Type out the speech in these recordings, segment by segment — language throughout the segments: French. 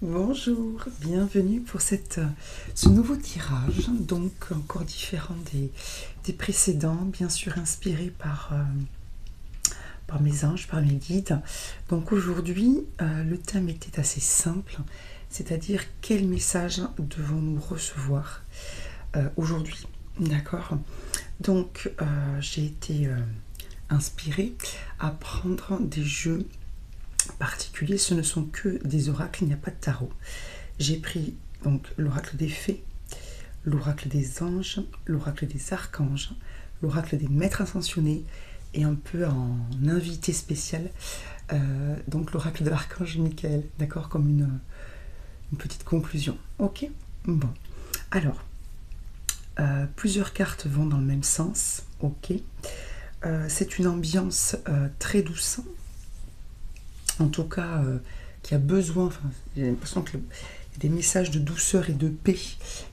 Bonjour, bienvenue pour ce nouveau tirage, donc encore différent des précédents, bien sûr inspiré par mes anges, par mes guides. Donc aujourd'hui, le thème était assez simple, c'est-à-dire quel message devons-nous recevoir aujourd'hui, d'accord? Donc j'ai été inspirée à prendre des jeux particuliers, ce ne sont que des oracles, il n'y a pas de tarot. J'ai pris donc l'oracle des fées, l'oracle des anges, l'oracle des archanges, l'oracle des maîtres ascensionnés et un peu en invité spécial, donc l'oracle de l'archange Michael, d'accord, comme une petite conclusion. Ok. Bon, alors, plusieurs cartes vont dans le même sens, ok. C'est une ambiance très douce, en tout cas qui a besoin, enfin, j'ai l'impression qu'il y a des messages de douceur et de paix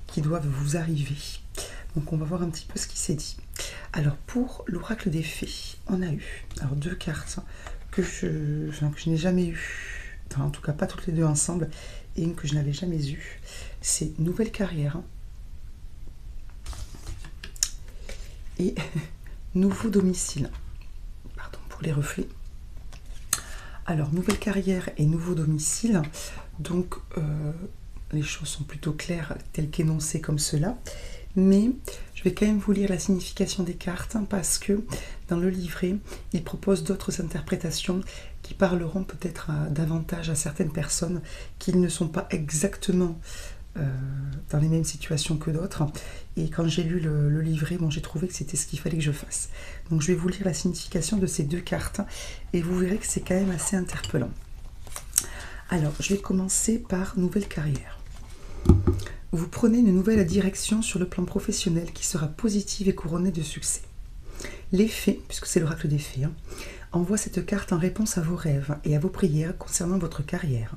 qui doivent vous arriver. Donc on va voir un petit peu ce qui s'est dit. Alors pour l'oracle des fées, on a eu alors deux cartes que je n'ai jamais eues, enfin, en tout cas pas toutes les deux ensemble, et une que je n'avais jamais eue. C'est nouvelle carrière et nouveau domicile. Pardon pour les reflets. Alors, nouvelle carrière et nouveau domicile, donc les choses sont plutôt claires telles qu'énoncées comme cela, mais je vais quand même vous lire la signification des cartes parce que dans le livret, il propose d'autres interprétations qui parleront peut-être davantage à certaines personnes qui ne sont pas exactement dans les mêmes situations que d'autres. Et quand j'ai lu le livret, bon, j'ai trouvé que c'était ce qu'il fallait que je fasse. Donc je vais vous lire la signification de ces deux cartes et vous verrez que c'est quand même assez interpellant. Alors, je vais commencer par nouvelle carrière. Vous prenez une nouvelle direction sur le plan professionnel qui sera positive et couronnée de succès. Les fées, puisque c'est l'oracle des fées, envoie cette carte en réponse à vos rêves et à vos prières concernant votre carrière.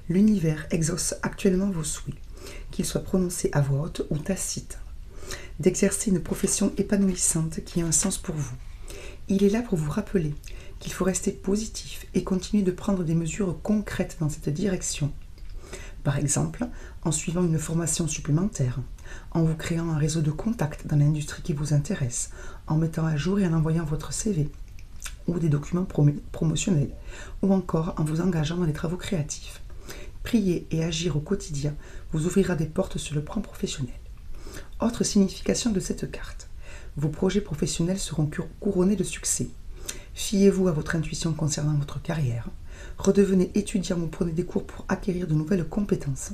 L'univers exauce actuellement vos souhaits, qu'ils soient prononcés à voix haute ou tacites, d'exercer une profession épanouissante qui a un sens pour vous. Il est là pour vous rappeler qu'il faut rester positif et continuer de prendre des mesures concrètes dans cette direction. Par exemple, en suivant une formation supplémentaire, en vous créant un réseau de contacts dans l'industrie qui vous intéresse, en mettant à jour et en envoyant votre CV ou des documents promotionnels, ou encore en vous engageant dans des travaux créatifs. Prier et agir au quotidien vous ouvrira des portes sur le plan professionnel. Autre signification de cette carte. Vos projets professionnels seront couronnés de succès. Fiez-vous à votre intuition concernant votre carrière. Redevenez étudiant ou prenez des cours pour acquérir de nouvelles compétences.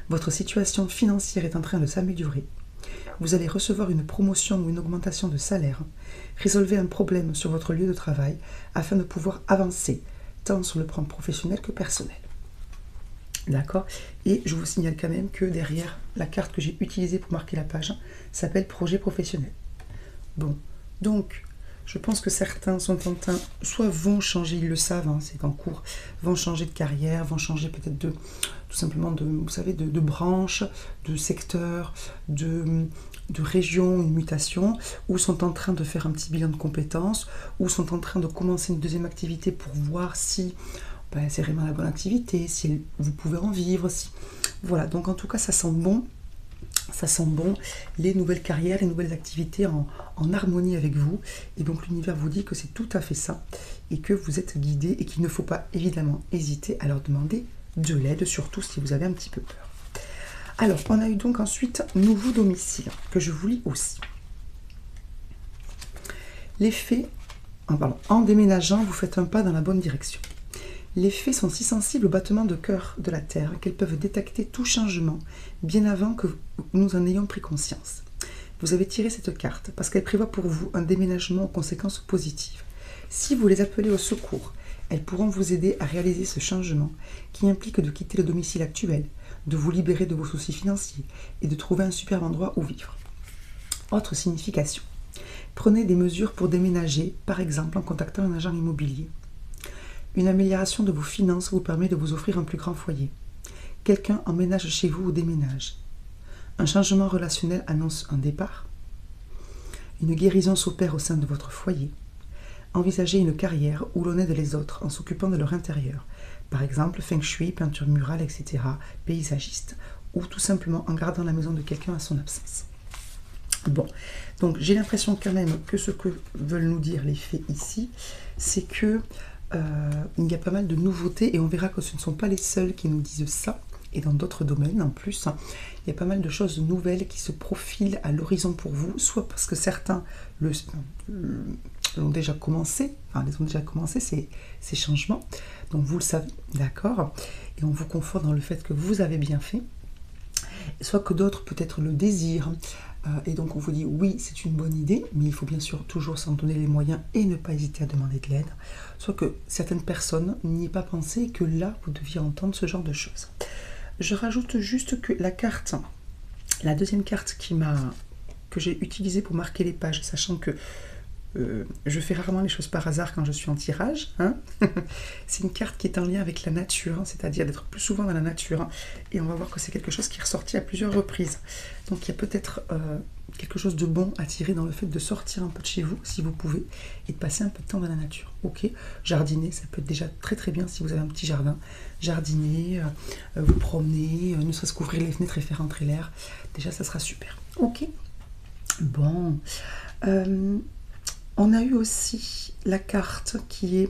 Votre situation financière est en train de s'améliorer. Vous allez recevoir une promotion ou une augmentation de salaire. Résolvez un problème sur votre lieu de travail afin de pouvoir avancer, tant sur le plan professionnel que personnel. D'accord? Et je vous signale quand même que derrière, la carte que j'ai utilisée pour marquer la page s'appelle projet professionnel. Bon, donc, je pense que certains sont en train, soit vont changer, ils le savent, c'est en cours, vont changer de carrière, vont changer peut-être tout simplement vous savez, de branche, de secteur, de région, une mutation, ou sont en train de faire un petit bilan de compétences, ou sont en train de commencer une deuxième activité pour voir si c'est vraiment la bonne activité, si vous pouvez en vivre, si... Voilà, donc en tout cas, ça sent bon, les nouvelles carrières, les nouvelles activités en harmonie avec vous. Et donc l'univers vous dit que c'est tout à fait ça, et que vous êtes guidé, et qu'il ne faut pas évidemment hésiter à leur demander de l'aide, surtout si vous avez un petit peu peur. Alors, on a eu donc ensuite nouveau domicile, que je vous lis aussi. Les fées, en déménageant, vous faites un pas dans la bonne direction. Les fées sont si sensibles au battement de cœur de la Terre qu'elles peuvent détecter tout changement bien avant que nous en ayons pris conscience. Vous avez tiré cette carte parce qu'elle prévoit pour vous un déménagement aux conséquences positives. Si vous les appelez au secours, elles pourront vous aider à réaliser ce changement qui implique de quitter le domicile actuel, de vous libérer de vos soucis financiers et de trouver un superbe endroit où vivre. Autre signification. Prenez des mesures pour déménager, par exemple en contactant un agent immobilier. Une amélioration de vos finances vous permet de vous offrir un plus grand foyer. Quelqu'un emménage chez vous ou déménage. Un changement relationnel annonce un départ. Une guérison s'opère au sein de votre foyer. Envisagez une carrière où l'on aide les autres en s'occupant de leur intérieur. par exemple feng shui, peinture murale, etc., paysagiste, ou tout simplement en gardant la maison de quelqu'un à son absence. Bon, donc j'ai l'impression quand même que ce que veulent nous dire les fées ici, c'est que il y a pas mal de nouveautés, et on verra que ce ne sont pas les seuls qui nous disent ça, et dans d'autres domaines en plus, il y a pas mal de choses nouvelles qui se profilent à l'horizon pour vous, soit parce que certains ont déjà commencé, ces changements, donc vous le savez, d'accord, et on vous conforte dans le fait que vous avez bien fait, soit que d'autres peut-être le désirent, et donc on vous dit oui, c'est une bonne idée, mais il faut bien sûr toujours s'en donner les moyens et ne pas hésiter à demander de l'aide, soit que certaines personnes n'y aient pas pensé et que là vous deviez entendre ce genre de choses. Je rajoute juste que la deuxième carte que j'ai utilisée pour marquer les pages, sachant que je fais rarement les choses par hasard quand je suis en tirage, hein. C'est une carte qui est en lien avec la nature, hein, c'est-à-dire d'être plus souvent dans la nature, hein, et on va voir que c'est quelque chose qui est ressorti à plusieurs reprises. Donc il y a peut-être quelque chose de bon à tirer dans le fait de sortir un peu de chez vous, si vous pouvez, et de passer un peu de temps dans la nature. Ok, jardiner, ça peut être déjà très très bien si vous avez un petit jardin. Jardiner, vous promener, ne serait-ce qu'ouvrir les fenêtres et faire entrer l'air, déjà ça sera super. Ok, bon... on a eu aussi la carte qui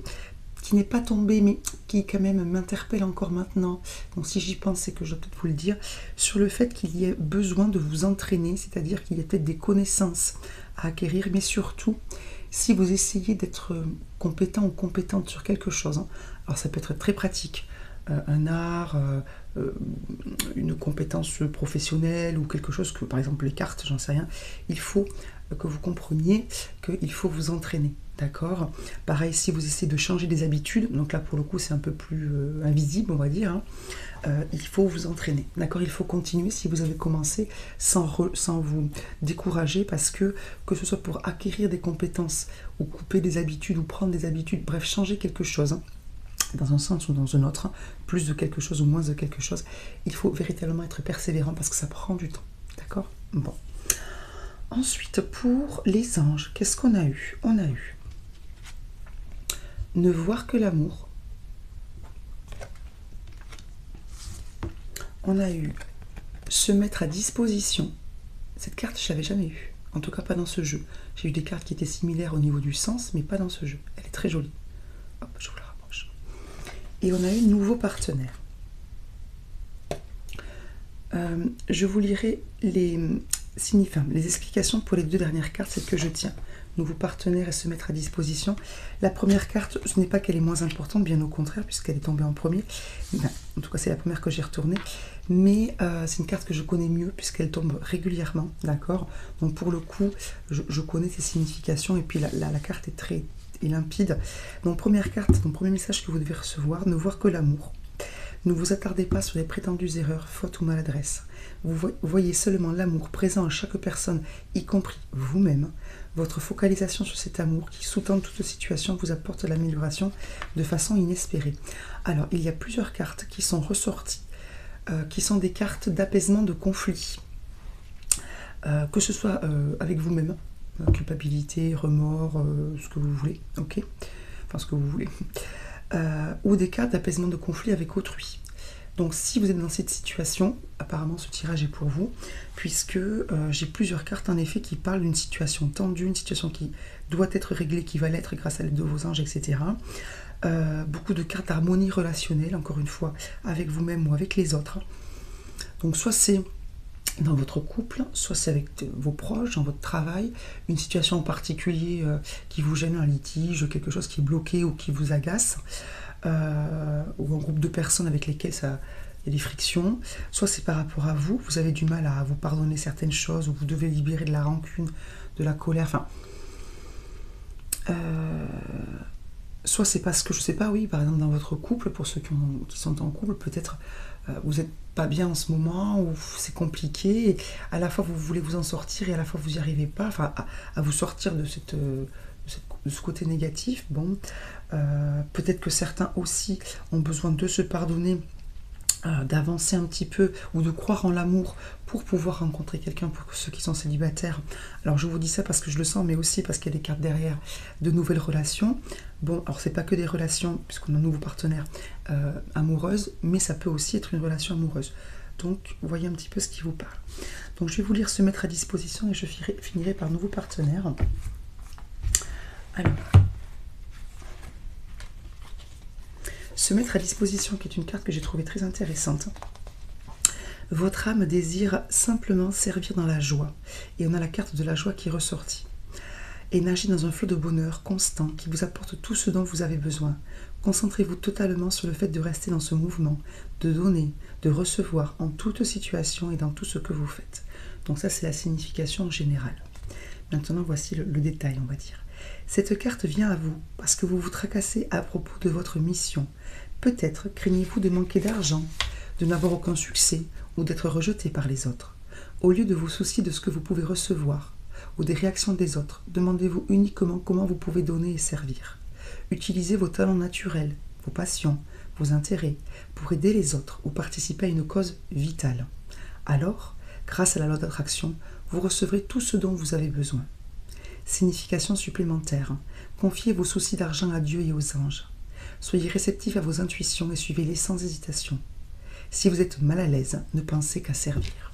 n'est pas tombée, mais qui quand même m'interpelle encore maintenant. Donc si j'y pense, c'est que je dois peut-être vous le dire, sur le fait qu'il y ait besoin de vous entraîner, c'est-à-dire qu'il y a peut-être des connaissances à acquérir, mais surtout, si vous essayez d'être compétent ou compétente sur quelque chose, hein, alors ça peut être très pratique, un art, une compétence professionnelle ou quelque chose que, par exemple les cartes, j'en sais rien, il faut que vous compreniez qu'il faut vous entraîner, d'accord? Pareil, si vous essayez de changer des habitudes, donc là pour le coup c'est un peu plus invisible on va dire, hein, il faut vous entraîner, d'accord? Il faut continuer si vous avez commencé sans vous décourager, parce que ce soit pour acquérir des compétences ou couper des habitudes ou prendre des habitudes, bref changer quelque chose, hein, dans un sens ou dans un autre, hein, plus de quelque chose ou moins de quelque chose, il faut véritablement être persévérant parce que ça prend du temps, d'accord? Bon. Ensuite, pour les anges, qu'est-ce qu'on a eu? On a eu ne voir que l'amour. On a eu se mettre à disposition. Cette carte, je ne l'avais jamais eue. En tout cas, pas dans ce jeu. J'ai eu des cartes qui étaient similaires au niveau du sens, mais pas dans ce jeu. Elle est très jolie. Hop, je vous la rapproche. Et on a eu nouveau partenaire. Je vous lirai les explications pour les deux dernières cartes, c'est que je tiens. Nouveau partenaire et se mettre à disposition. La première carte, ce n'est pas qu'elle est moins importante, bien au contraire, puisqu'elle est tombée en premier. Ben, en tout cas, c'est la première que j'ai retournée. Mais c'est une carte que je connais mieux, puisqu'elle tombe régulièrement, d'accord? Donc pour le coup, je connais ses significations, et puis la carte est très limpide. Donc première carte, donc premier message que vous devez recevoir, ne voir que l'amour. Ne vous attardez pas sur les prétendues erreurs, fautes ou maladresses. Vous voyez seulement l'amour présent à chaque personne, y compris vous-même. Votre focalisation sur cet amour qui sous-tend toute situation vous apporte l'amélioration de façon inespérée. Alors, il y a plusieurs cartes qui sont ressorties, qui sont des cartes d'apaisement de conflit. Que ce soit avec vous-même, culpabilité, remords, ce que vous voulez, ok? Enfin, ce que vous voulez. Ou des cartes d'apaisement de conflit avec autrui. Donc si vous êtes dans cette situation, apparemment ce tirage est pour vous, puisque j'ai plusieurs cartes en effet qui parlent d'une situation tendue, une situation qui doit être réglée, qui va l'être grâce à l'aide de vos anges, etc. Beaucoup de cartes d'harmonie relationnelle, encore une fois, avec vous-même ou avec les autres. Donc soit c'est dans votre couple, soit c'est avec vos proches, dans votre travail, une situation en particulier qui vous gêne, un litige, quelque chose qui est bloqué ou qui vous agace, ou un groupe de personnes avec lesquelles il y a des frictions, soit c'est par rapport à vous, vous avez du mal à vous pardonner certaines choses, ou vous devez libérer de la rancune, de la colère, enfin... soit c'est parce que, je sais pas, oui, par exemple dans votre couple, pour ceux qui sont en couple, peut-être vous n'êtes pas bien en ce moment, ou c'est compliqué, et à la fois vous voulez vous en sortir, et à la fois vous n'y arrivez pas, enfin à vous sortir de ce côté négatif. Bon, peut-être que certains aussi ont besoin de se pardonner, d'avancer un petit peu ou de croire en l'amour pour pouvoir rencontrer quelqu'un, pour ceux qui sont célibataires. Alors je vous dis ça parce que je le sens, mais aussi parce qu'il y a des cartes derrière de nouvelles relations. Bon, alors c'est pas que des relations, puisqu'on a un nouveau partenaire amoureuse, mais ça peut aussi être une relation amoureuse. Donc voyez un petit peu ce qui vous parle. Donc je vais vous lire se mettre à disposition et je finirai par nouveau partenaire. Alors, se mettre à disposition, qui est une carte que j'ai trouvée très intéressante. Votre âme désire simplement servir dans la joie. Et on a la carte de la joie qui est ressortie. Et nagez dans un flot de bonheur constant qui vous apporte tout ce dont vous avez besoin. Concentrez-vous totalement sur le fait de rester dans ce mouvement, de donner, de recevoir en toute situation et dans tout ce que vous faites. Donc ça, c'est la signification générale. Maintenant, voici le détail, on va dire. Cette carte vient à vous parce que vous vous tracassez à propos de votre mission. Peut-être craignez-vous de manquer d'argent, de n'avoir aucun succès ou d'être rejeté par les autres. Au lieu de vous soucier de ce que vous pouvez recevoir ou des réactions des autres, demandez-vous uniquement comment vous pouvez donner et servir. Utilisez vos talents naturels, vos passions, vos intérêts pour aider les autres ou participer à une cause vitale. Alors, grâce à la loi d'attraction, vous recevrez tout ce dont vous avez besoin. Signification supplémentaire. Confiez vos soucis d'argent à Dieu et aux anges. Soyez réceptifs à vos intuitions et suivez-les sans hésitation. Si vous êtes mal à l'aise, ne pensez qu'à servir.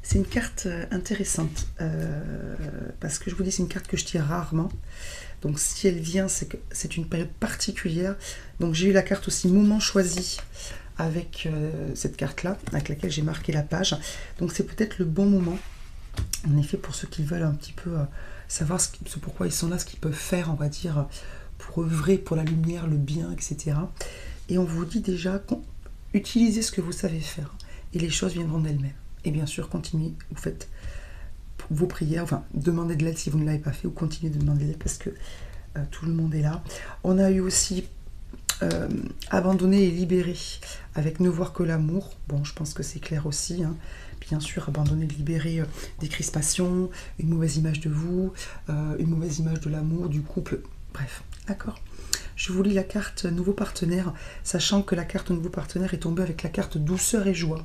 C'est une carte intéressante parce que je vous dis, c'est une carte que je tire rarement. Donc si elle vient, c'est que c'est une période particulière. Donc j'ai eu la carte aussi moment choisi avec cette carte-là, avec laquelle j'ai marqué la page. Donc c'est peut-être le bon moment, en effet, pour ceux qui veulent un petit peu savoir ce pourquoi ils sont là, ce qu'ils peuvent faire, on va dire, pour œuvrer pour la lumière, le bien, etc. Et on vous dit déjà, utilisez ce que vous savez faire et les choses viendront d'elles-mêmes. Et bien sûr, continuez, vous faites vos prières, enfin, demandez de l'aide si vous ne l'avez pas fait, ou continuez de demander de l'aide parce que tout le monde est là. On a eu aussi abandonner et libérer avec ne voir que l'amour. Bon, je pense que c'est clair aussi, hein. Bien sûr, abandonner, libérer des crispations, une mauvaise image de vous, une mauvaise image de l'amour, du couple, bref, d'accord. Je vous lis la carte nouveau partenaire, sachant que la carte nouveau partenaire est tombée avec la carte douceur et joie.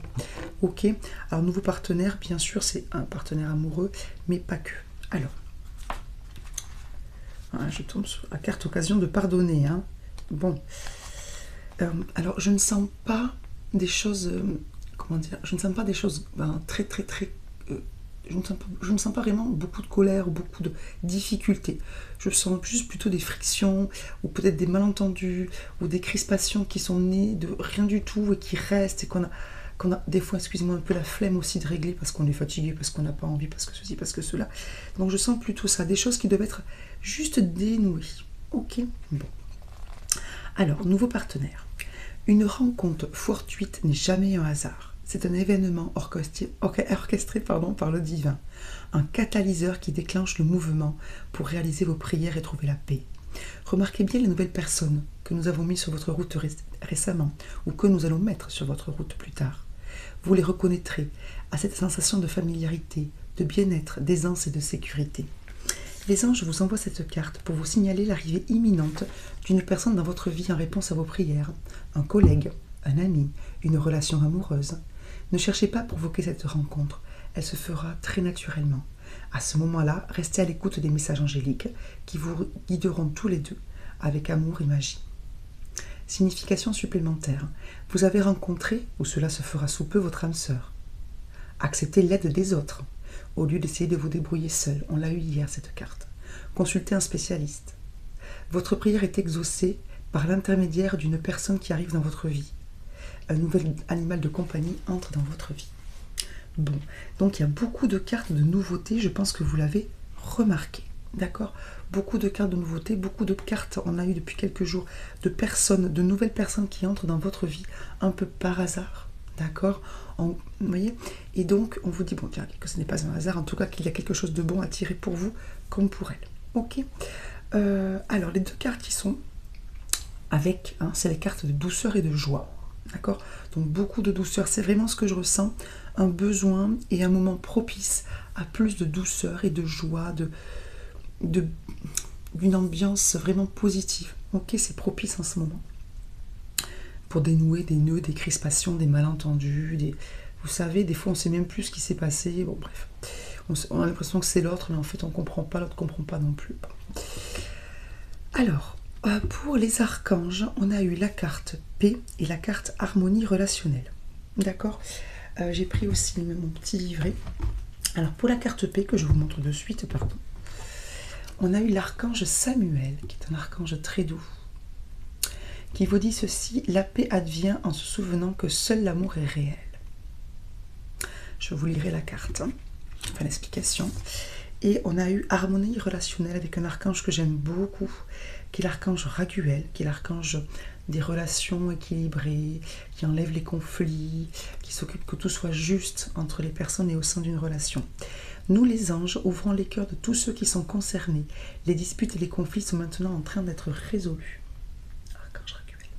Ok, alors nouveau partenaire, bien sûr, c'est un partenaire amoureux, mais pas que. Alors, voilà, je tombe sur la carte occasion de pardonner, hein. Bon, alors je ne sens pas des choses, comment dire, je ne sens pas des choses très, je ne sens pas vraiment beaucoup de colère ou beaucoup de difficultés. Je sens juste plutôt des frictions ou peut-être des malentendus ou des crispations qui sont nées de rien du tout et qui restent et qu'on a des fois, excusez-moi, un peu la flemme aussi de régler parce qu'on est fatigué, parce qu'on n'a pas envie, parce que ceci, parce que cela. Donc je sens plutôt ça, des choses qui doivent être juste dénouées. Ok, bon. Alors, nouveau partenaire. Une rencontre fortuite n'est jamais un hasard. C'est un événement orchestré par le divin. Un catalyseur qui déclenche le mouvement pour réaliser vos prières et trouver la paix. Remarquez bien les nouvelles personnes que nous avons mises sur votre route récemment ou que nous allons mettre sur votre route plus tard. Vous les reconnaîtrez à cette sensation de familiarité, de bien-être, d'aisance et de sécurité. Les anges vous envoient cette carte pour vous signaler l'arrivée imminente d'une personne dans votre vie en réponse à vos prières, un collègue, un ami, une relation amoureuse. Ne cherchez pas à provoquer cette rencontre, elle se fera très naturellement. À ce moment-là, restez à l'écoute des messages angéliques qui vous guideront tous les deux avec amour et magie. Signification supplémentaire. Vous avez rencontré, ou cela se fera sous peu, votre âme sœur. Acceptez l'aide des autres, au lieu d'essayer de vous débrouiller seul. On l'a eu hier, cette carte. Consultez un spécialiste. Votre prière est exaucée par l'intermédiaire d'une personne qui arrive dans votre vie. Un nouvel animal de compagnie entre dans votre vie. Bon, donc il y a beaucoup de cartes de nouveautés, je pense que vous l'avez remarqué. D'accord ? Beaucoup de cartes de nouveautés, beaucoup de cartes, on a eu depuis quelques jours, de nouvelles personnes qui entrent dans votre vie un peu par hasard. D'accord ? Vous voyez ? Et donc, on vous dit, bon, tiens, que ce n'est pas un hasard, en tout cas qu'il y a quelque chose de bon à tirer pour vous, comme pour elle. Ok ? Alors, les deux cartes qui sont avec, c'est les cartes de douceur et de joie. D'accord ? Donc, beaucoup de douceur, c'est vraiment ce que je ressens, un besoin et un moment propice à plus de douceur et de joie, d'une ambiance vraiment positive. Ok, c'est propice en ce moment. pour dénouer des nœuds, des crispations, des malentendus, vous savez, des fois on ne sait même plus ce qui s'est passé, bon bref, on a l'impression que c'est l'autre, mais en fait on ne comprend pas, l'autre ne comprend pas non plus. Alors, pour les archanges, on a eu la carte P et la carte harmonie relationnelle. D'accord. J'ai pris aussi mon petit livret. Alors pour la carte P, que je vous montre de suite, pardon, on a eu l'archange Samuel, qui est un archange très doux, qui vous dit ceci: la paix advient en se souvenant que seul l'amour est réel. Je vous lirai la carte, enfin l'explication. Et on a eu harmonie relationnelle avec un archange que j'aime beaucoup, qui est l'archange Raguel, qui est l'archange des relations équilibrées, qui enlève les conflits, qui s'occupe que tout soit juste entre les personnes et au sein d'une relation. Nous les anges ouvrons les cœurs de tous ceux qui sont concernés. Les disputes et les conflits sont maintenant en train d'être résolus. Archange Raguel.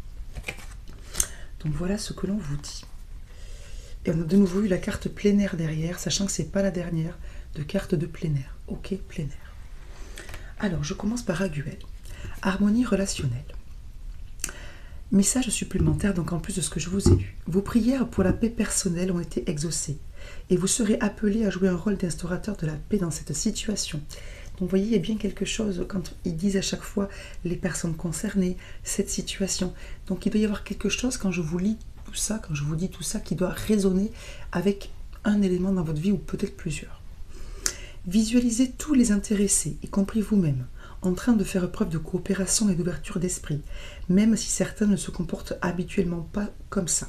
Donc voilà ce que l'on vous dit. Et on a de nouveau eu la carte plein air derrière, sachant que c'est pas la dernière de carte de plein air. Ok, plein air. Alors, je commence par Raguel. Harmonie relationnelle. Message supplémentaire, donc en plus de ce que je vous ai lu. Vos prières pour la paix personnelle ont été exaucées et vous serez appelé à jouer un rôle d'instaurateur de la paix dans cette situation. Donc vous voyez, il y a bien quelque chose quand ils disent à chaque fois les personnes concernées, cette situation. Donc il doit y avoir quelque chose quand je vous lis tout ça, quand je vous dis tout ça, qui doit résonner avec un élément dans votre vie ou peut-être plusieurs. Visualisez tous les intéressés, y compris vous-même, en train de faire preuve de coopération et d'ouverture d'esprit, même si certains ne se comportent habituellement pas comme ça.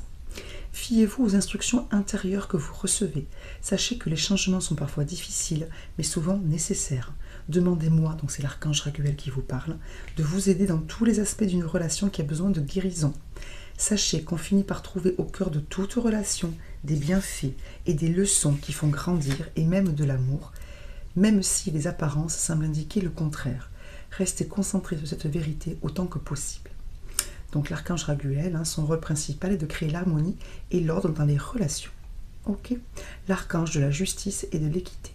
Fiez-vous aux instructions intérieures que vous recevez. Sachez que les changements sont parfois difficiles, mais souvent nécessaires. Demandez-moi, donc c'est l'archange Raguel qui vous parle, de vous aider dans tous les aspects d'une relation qui a besoin de guérison. Sachez qu'on finit par trouver au cœur de toute relation des bienfaits et des leçons qui font grandir et même de l'amour, même si les apparences semblent indiquer le contraire. Restez concentrés sur cette vérité autant que possible. Donc l'archange Raguel, son rôle principal est de créer l'harmonie et l'ordre dans les relations. Ok. L'archange de la justice et de l'équité.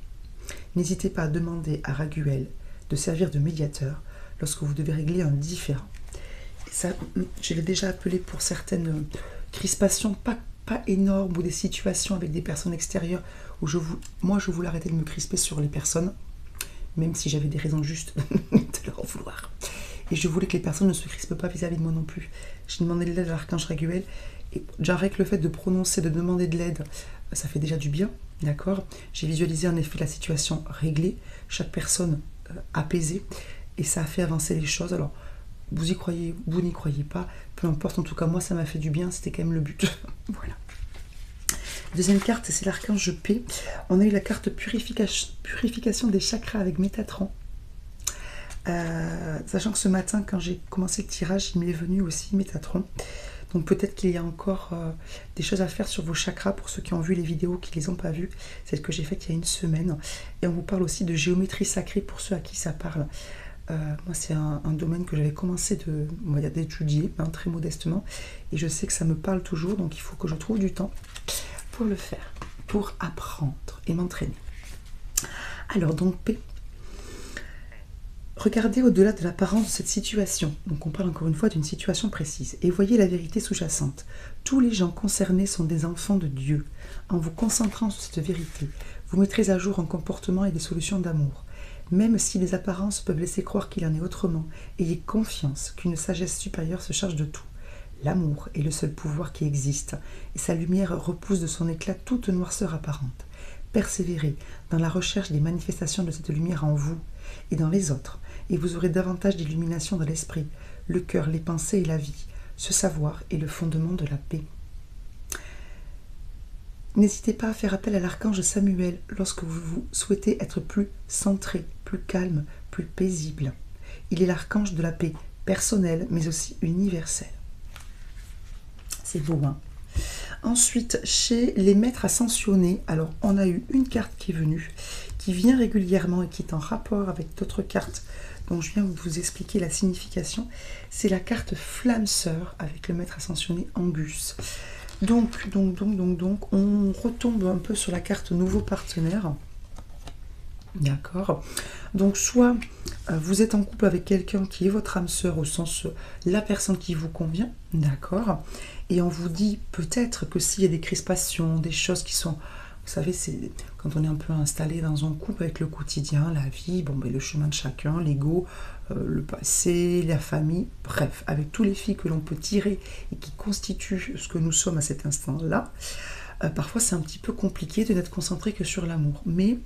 N'hésitez pas à demander à Raguel de servir de médiateur lorsque vous devez régler un différend. Ça, je l'ai déjà appelé pour certaines crispations pas énormes ou des situations avec des personnes extérieures où je voulais arrêter de me crisper sur les personnes, même si j'avais des raisons justes de leur en vouloir. Et je voulais que les personnes ne se crispent pas vis-à-vis de moi non plus. J'ai demandé de l'aide à l'archange Raguel. Et j'arrête le fait de prononcer, de demander de l'aide, ça fait déjà du bien, d'accord. J'ai visualisé en effet la situation réglée, chaque personne apaisée, et ça a fait avancer les choses. Alors, vous y croyez, vous n'y croyez pas, peu importe, en tout cas moi ça m'a fait du bien, c'était quand même le but. Voilà. Deuxième carte, c'est l'archange P. On a eu la carte purification des chakras avec Métatron. Sachant que ce matin, quand j'ai commencé le tirage, il m'est venu aussi Métatron. Donc peut-être qu'il y a encore des choses à faire sur vos chakras pour ceux qui ont vu les vidéos, qui ne les ont pas vues. C'est ce que j'ai fait il y a une semaine. Et on vous parle aussi de géométrie sacrée pour ceux à qui ça parle. Moi, c'est un domaine que j'avais commencé d'étudier, très modestement. Et je sais que ça me parle toujours, donc il faut que je trouve du temps pour le faire, pour apprendre et m'entraîner. Alors, donc, P. Regardez au-delà de l'apparence de cette situation. Donc on parle encore une fois d'une situation précise. Et voyez la vérité sous-jacente. Tous les gens concernés sont des enfants de Dieu. En vous concentrant sur cette vérité, vous mettrez à jour un comportement et des solutions d'amour. Même si les apparences peuvent laisser croire qu'il en est autrement, ayez confiance qu'une sagesse supérieure se charge de tout. L'amour est le seul pouvoir qui existe, et sa lumière repousse de son éclat toute noirceur apparente. Persévérez dans la recherche des manifestations de cette lumière en vous et dans les autres, et vous aurez davantage d'illumination dans l'esprit, le cœur, les pensées et la vie. Ce savoir est le fondement de la paix. N'hésitez pas à faire appel à l'archange Samuel lorsque vous souhaitez être plus centré, plus calme, plus paisible. Il est l'archange de la paix personnelle, mais aussi universelle. C'est beau, hein? Ensuite, chez les maîtres ascensionnés, alors on a eu une carte qui est venue, qui vient régulièrement et qui est en rapport avec d'autres cartes dont je viens de vous expliquer la signification. C'est la carte Flamme Sœur avec le maître ascensionné Angus. Donc, on retombe un peu sur la carte nouveau partenaire. D'accord. Donc, soit vous êtes en couple avec quelqu'un qui est votre âme sœur, au sens la personne qui vous convient. D'accord. Et on vous dit peut-être que s'il y a des crispations, des choses qui sont... Vous savez, c'est quand on est un peu installé dans un couple avec le quotidien, la vie, bon, ben, le chemin de chacun, l'ego, le passé, la famille, bref, avec tous les fils que l'on peut tirer et qui constituent ce que nous sommes à cet instant-là, parfois c'est un petit peu compliqué de n'être concentré que sur l'amour. Mais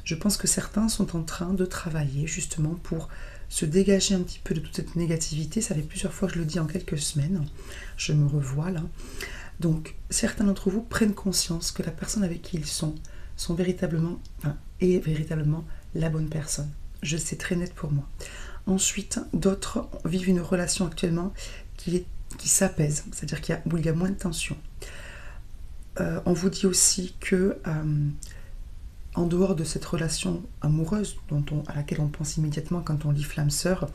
je pense que certains sont en train de travailler justement pour se dégager un petit peu de toute cette négativité. Ça fait plusieurs fois que je le dis en quelques semaines, je me revois là. Donc, certains d'entre vous prennent conscience que la personne avec qui ils sont véritablement, est véritablement la bonne personne. C'est très net pour moi. Ensuite, d'autres vivent une relation actuellement qui s'apaise, c'est-à-dire où il y a moins de tension. On vous dit aussi que, en dehors de cette relation amoureuse à laquelle on pense immédiatement quand on lit Flamme Sœur,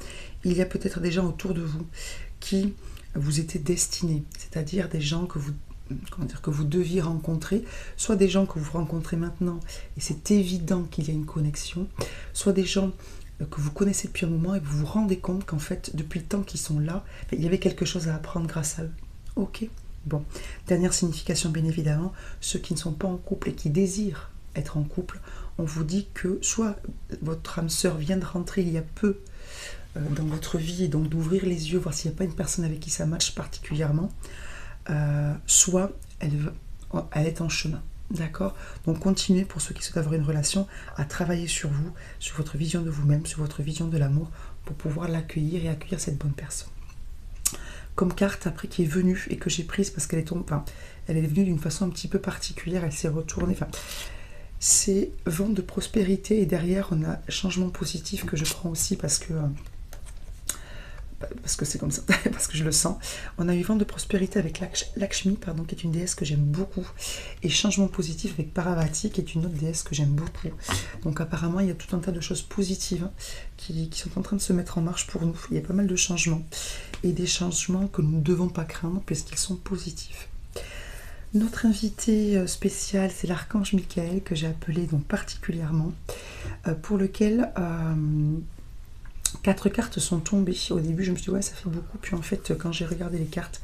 il y a peut-être des gens autour de vous qui vous étaient destinés, c'est-à-dire des gens que vous deviez rencontrer, soit des gens que vous rencontrez maintenant et c'est évident qu'il y a une connexion, soit des gens que vous connaissez depuis un moment et vous vous rendez compte qu'en fait, depuis le temps qu'ils sont là, il y avait quelque chose à apprendre grâce à eux. Ok, bon. Dernière signification, bien évidemment, ceux qui ne sont pas en couple et qui désirent être en couple, on vous dit que soit votre âme sœur vient de rentrer il y a peu dans votre vie et donc d'ouvrir les yeux, voir s'il n'y a pas une personne avec qui ça matche particulièrement, soit elle est en chemin. D'accord? Donc continuez, pour ceux qui souhaitent avoir une relation, à travailler sur vous, sur votre vision de vous-même, sur votre vision de l'amour, pour pouvoir l'accueillir et accueillir cette bonne personne. Comme carte après qui est venue et que j'ai prise parce qu'elle est tombée, elle est venue d'une façon un petit peu particulière, elle s'est retournée, c'est vent de prospérité et derrière on a changement positif que je prends aussi parce que c'est comme ça, parce que je le sens. On a eu vent de prospérité avec Lakshmi, qui est une déesse que j'aime beaucoup, et changement positif avec Parvati, qui est une autre déesse que j'aime beaucoup. Donc apparemment, il y a tout un tas de choses positives qui sont en train de se mettre en marche pour nous. Il y a pas mal de changements, et des changements que nous ne devons pas craindre, puisqu'ils sont positifs. Notre invité spécial, c'est l'archange Michael, que j'ai appelé donc particulièrement, pour lequel... 4 cartes sont tombées. Au début, je me suis dit, ouais, ça fait beaucoup. Puis en fait, quand j'ai regardé les cartes,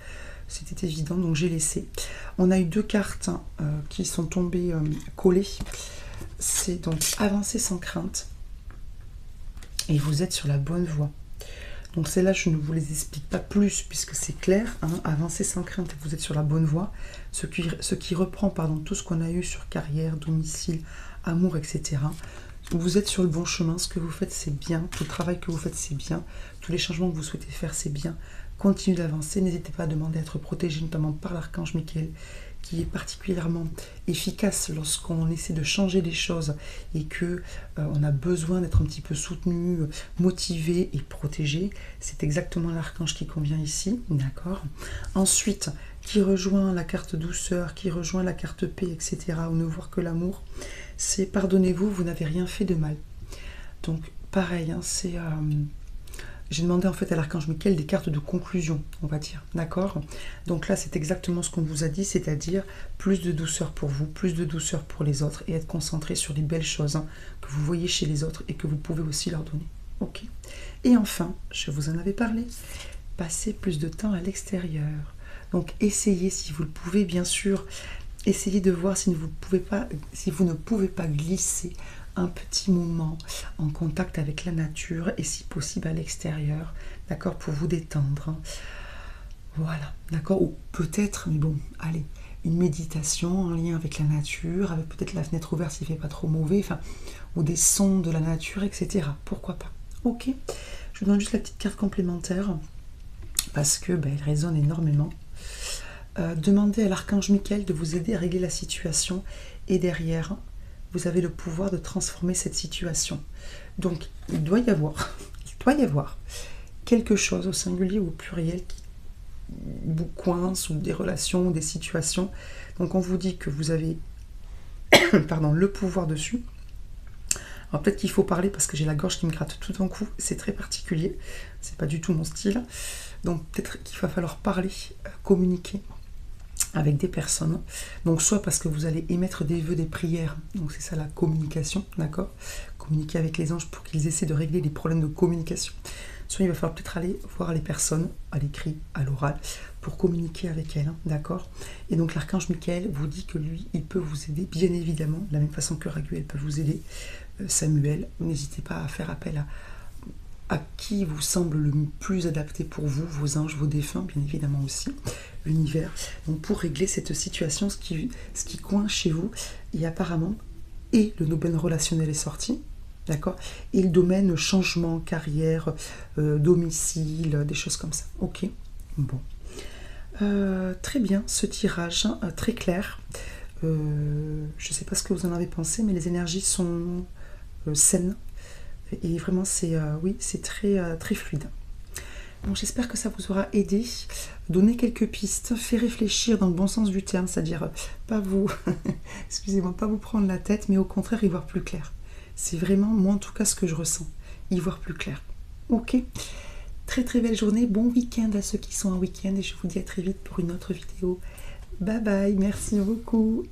c'était évident, donc j'ai laissé. On a eu 2 cartes qui sont tombées collées. C'est donc avancer sans crainte. Et vous êtes sur la bonne voie. Donc celles-là, je ne vous les explique pas plus, puisque c'est clair. Avancer sans crainte, vous êtes sur la bonne voie. Ce qui reprend tout ce qu'on a eu sur carrière, domicile, amour, etc. Vous êtes sur le bon chemin, ce que vous faites c'est bien, tout le travail que vous faites c'est bien, tous les changements que vous souhaitez faire c'est bien. Continuez d'avancer, n'hésitez pas à demander à être protégé notamment par l'archange Michael qui est particulièrement efficace lorsqu'on essaie de changer les choses et que on a besoin d'être un petit peu soutenu, motivé et protégé. C'est exactement l'archange qui convient ici, d'accord. Ensuite, qui rejoint la carte douceur, qui rejoint la carte paix, etc. ou ne voir que l'amour, c'est pardonnez-vous, vous n'avez rien fait de mal. Donc pareil, j'ai demandé en fait à l'archange Michael des cartes de conclusion, on va dire, d'accord. Donc là c'est exactement ce qu'on vous a dit, c'est-à-dire plus de douceur pour vous, plus de douceur pour les autres et être concentré sur les belles choses que vous voyez chez les autres et que vous pouvez aussi leur donner. Ok. Et enfin, je vous en avais parlé, passez plus de temps à l'extérieur. Donc essayez, si vous le pouvez, bien sûr, essayez de voir si vous ne pouvez pas glisser un petit moment en contact avec la nature et si possible à l'extérieur, d'accord, pour vous détendre. Voilà, d'accord, ou peut-être, mais bon, allez, une méditation en lien avec la nature, avec peut-être la fenêtre ouverte s'il ne fait pas trop mauvais, ou des sons de la nature, etc. Pourquoi pas. Ok, je vous donne juste la petite carte complémentaire parce que elle résonne énormément. Demandez à l'archange Michael de vous aider à régler la situation et derrière, vous avez le pouvoir de transformer cette situation. Donc, il doit y avoir quelque chose au singulier ou au pluriel qui vous coince ou des relations ou des situations. Donc, on vous dit que vous avez le pouvoir dessus. Alors, peut-être qu'il faut parler parce que j'ai la gorge qui me gratte tout d'un coup. C'est très particulier. C'est pas du tout mon style. Donc, peut-être qu'il va falloir parler, communiquer avec des personnes, donc soit parce que vous allez émettre des vœux, des prières, donc c'est ça la communication, d'accord, communiquer avec les anges pour qu'ils essaient de régler les problèmes de communication, soit il va falloir peut-être aller voir les personnes, à l'écrit, à l'oral, pour communiquer avec elle, hein, d'accord? Et donc l'archange Michael vous dit que lui, il peut vous aider, bien évidemment, de la même façon que Raguel peut vous aider. Samuel, n'hésitez pas à faire appel à qui vous semble le plus adapté pour vous, vos anges, vos défunts, bien évidemment aussi, l'univers. Donc pour régler cette situation, ce qui coince chez vous, et apparemment, et le domaine relationnel est sorti, d'accord, et le domaine changement, carrière, domicile, des choses comme ça. Ok, bon. Très bien, ce tirage, très clair. Je ne sais pas ce que vous en avez pensé, mais les énergies sont saines. Et vraiment, c'est oui, c'est très fluide. Donc j'espère que ça vous aura aidé, donner quelques pistes, fait réfléchir dans le bon sens du terme, c'est-à-dire pas vous, excusez-moi, pas vous prendre la tête, mais au contraire y voir plus clair. C'est vraiment, moi en tout cas, ce que je ressens, y voir plus clair. Ok, très très belle journée, bon week-end à ceux qui sont en week-end, et je vous dis à très vite pour une autre vidéo. Bye bye, merci beaucoup.